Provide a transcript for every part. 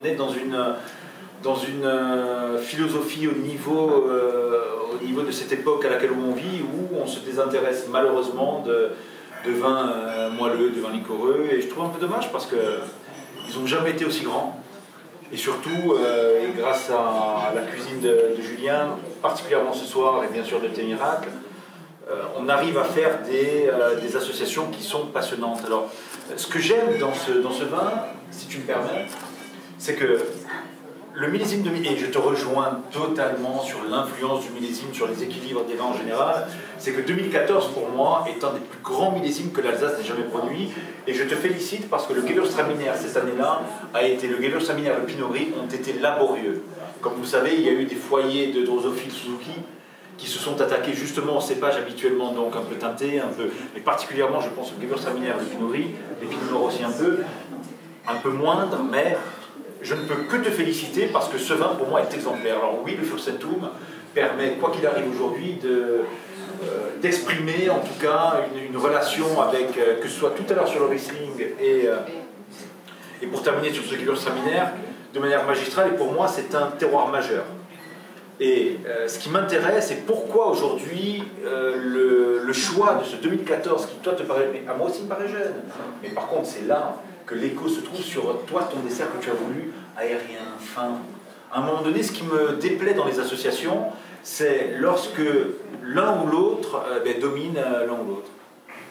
On est dans une philosophie au niveau de cette époque à laquelle on vit, où on se désintéresse malheureusement de vins moelleux, de vins liquoreux, et je trouve un peu dommage parce qu'ils n'ont jamais été aussi grands. Et surtout, et grâce à la cuisine de Julien, particulièrement ce soir, et bien sûr de Thé Miracle, on arrive à faire des associations qui sont passionnantes. Alors, ce que j'aime dans ce vin, si tu me permets, c'est que le millésime et je te rejoins totalement sur l'influence du millésime, sur les équilibres des vins en général, c'est que 2014 pour moi est un des plus grands millésimes que l'Alsace n'ait jamais produit, et je te félicite parce que le Gewürztraminer cette année-là le Gewürztraminer et le Pinot Gris ont été laborieux. Comme vous savez, il y a eu des foyers de Drosophile Suzuki qui se sont attaqués justement aux cépages habituellement donc un peu teintés, mais particulièrement je pense au Gewürztraminer et le Pinot Gris, les Pinot Noirs aussi un peu moindres, mais je ne peux que te féliciter parce que ce vin pour moi est exemplaire. Alors oui, le Fürstentum permet, quoi qu'il arrive aujourd'hui, d'exprimer en tout cas une relation avec, que ce soit tout à l'heure sur le Riesling et pour terminer sur ce Gewürztraminer, de manière magistrale, et pour moi c'est un terroir majeur. Et ce qui m'intéresse, c'est pourquoi aujourd'hui le choix de ce 2014, qui toi te paraît, mais à moi aussi me paraît jeune, mais par contre c'est là que l'écho se trouve sur toi, ton dessert que tu as voulu, aérien, fin. À un moment donné, ce qui me déplaît dans les associations, c'est lorsque l'un ou l'autre domine l'un ou l'autre.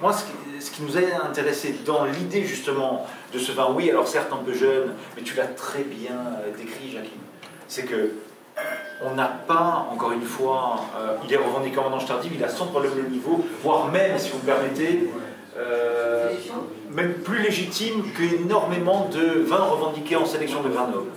Moi, ce qui nous a intéressé dans l'idée justement de ce vin, oui, alors certes un peu jeune, mais tu l'as très bien décrit, Jacqueline, c'est que on n'a pas, encore une fois, il est revendiqué en vendange tardive, il a sans problème le niveau, voire même, si vous me permettez, même plus légitime qu'énormément de vins revendiqués en sélection de vins nobles.